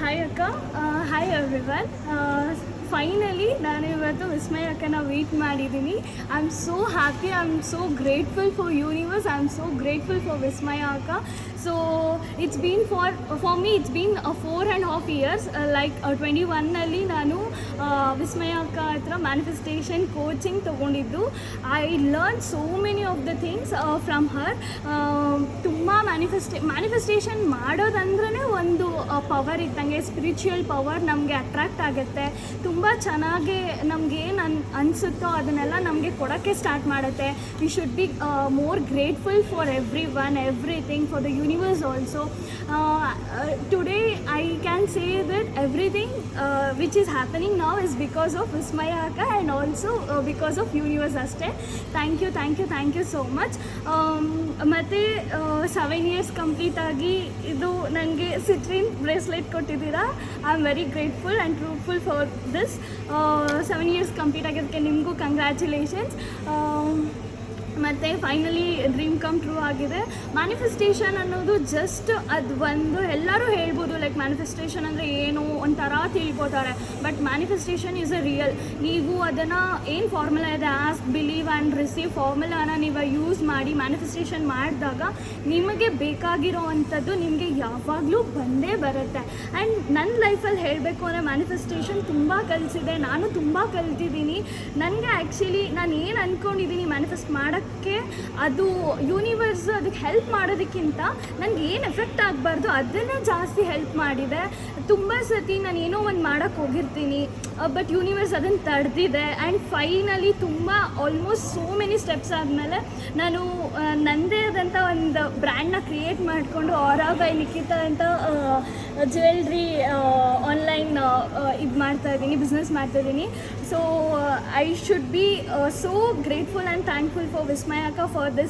Hi ಅಕ್ಕ. Hi everyone. Finally ನಾನು ಇವತ್ತು ವಿಸ್ಮಯ ಅಕ್ಕನ ಮೀಟ್ ಮಾಡಿದ್ದೀನಿ. I am so happy, I am so grateful for universe, I am so grateful for Vismaya ಅಕ್ಕ. So it's been for me it's been 4.5 years. Like 21ನಲ್ಲಿ ನಾನು ವಿಸ್ಮಯ ಅಕ್ಕ ಹತ್ರ ಮ್ಯಾನಿಫೆಸ್ಟೇಷನ್ ಕೋಚಿಂಗ್ ತೊಗೊಂಡಿದ್ದು. I learn so many of the things from her. ತುಂಬ manifestation ಮಾಡೋದಂದ್ರೇ ಒಂದು power ಇದ್ದಂಗೆ, spiritual power ನಮಗೆ ಅಟ್ರಾಕ್ಟ್ ಆಗುತ್ತೆ. ತುಂಬ ಚೆನ್ನಾಗಿ ನಮ್ಗೆ ಏನು ಅನಿಸುತ್ತೋ ಅದನ್ನೆಲ್ಲ ನಮಗೆ ಕೊಡೋಕ್ಕೆ ಸ್ಟಾರ್ಟ್ ಮಾಡುತ್ತೆ. We should be more grateful for every one, everything, for the universe also. Today I can say that everything which is happening now is because of Vismaya ಅಕ್ಕ and also because of universe ಅಷ್ಟೇ. Thank you so much. ಮತ್ತು 7 years complete ಆಗಿ ಇದು ನನಗೆ citrine bracelet ಕೊಟ್ಟಿದ್ದೀರಾ. I am very grateful and truthful for this. 7 years complete ಆಗಿದ್ದಕ್ಕೆ ನಿಮಗೂ congratulations. ಮತ್ತು ಫೈನಲಿ ಡ್ರೀಮ್ ಕಮ್ ಟ್ರೂ ಆಗಿದೆ. ಮ್ಯಾನಿಫೆಸ್ಟೇಷನ್ ಅನ್ನೋದು ಜಸ್ಟ್ ಅದು ಒಂದು ಎಲ್ಲರೂ ಹೇಳ್ಬೋದು, ಲೈಕ್ ಮ್ಯಾನಿಫೆಸ್ಟೇಷನ್ ಅಂದರೆ ಏನು ಒಂಥರ ತಿಳ್ಕೊತಾರೆ. But manifestation is a real. ನೀವು ಅದನ್ನು ಏನು ಫಾರ್ಮುಲಾ ಇದೆ, ಆಸ್ಕ್, ಬಿಲೀವ್ ಆ್ಯಂಡ್ ರಿಸೀವ್ ಫಾರ್ಮುಲಾನ ನೀವು ಯೂಸ್ ಮಾಡಿ ಮ್ಯಾನಿಫೆಸ್ಟೇಷನ್ ಮಾಡಿದಾಗ ನಿಮಗೆ ಬೇಕಾಗಿರೋ ಅಂಥದ್ದು ನಿಮಗೆ ಯಾವಾಗಲೂ ಬಂದೇ ಬರುತ್ತೆ. ಆ್ಯಂಡ್ ನನ್ನ ಲೈಫಲ್ಲಿ ಹೇಳಬೇಕು ಅಂದರೆ ಮ್ಯಾನಿಫೆಸ್ಟೇಷನ್ ತುಂಬ ಕಲಿಸಿದೆ. ನಾನು ತುಂಬ ಕಲ್ತಿದ್ದೀನಿ. ನನಗೆ ಆ್ಯಕ್ಚುಲಿ ನಾನು ಏನು ಅಂದ್ಕೊಂಡಿದ್ದೀನಿ ಮ್ಯಾನಿಫೆಸ್ಟ್ ಮಾಡೋಕ್ಕೆ, ಅದು ಯೂನಿವರ್ಸ್ ಅದಕ್ಕೆ ಹೆಲ್ಪ್ ಮಾಡೋದಕ್ಕಿಂತ ನನಗೆ ಏನು ಎಫೆಕ್ಟ್ ಆಗಬಾರ್ದು ಅದನ್ನೇ ಜಾಸ್ತಿ ಹೆಲ್ಪ್ ಮಾಡಿದೆ. ತುಂಬ ಸತಿ ನಾನು ಏನೋ ಒಂದು ಮಾಡೋಕ್ಕೆ ಹೋಗಿರ್ತೀನಿ, ಬಟ್ ಯೂನಿವರ್ಸ್ ಅದನ್ನು ತಡೆದಿದೆ. ಆ್ಯಂಡ್ ಫೈನಲಿ ತುಂಬ ಆಲ್ಮೋಸ್ಟ್ ಸೋ ಮೆನಿ ಸ್ಟೆಪ್ಸ್ ಆದಮೇಲೆ ನಾನು ನನ್ನದೇ ಆದಂಥ ಒಂದು ಬ್ರ್ಯಾಂಡ್ನ ಕ್ರಿಯೇಟ್ ಮಾಡಿಕೊಂಡು ಆರಾ ಬೈ ನಿಖಿತಾ ಅಂತ ಜ್ಯುವೆಲ್ರಿ ಆನ್ಲೈನ್ ಇದು ಮಾಡ್ತಾಯಿದ್ದೀನಿ, ಬಿಸ್ನೆಸ್ ಮಾಡ್ತಾಯಿದ್ದೀನಿ. So I should be so grateful and thankful for Vismaya ಅಕ್ಕ ಫಾರ್ ದಿಸ್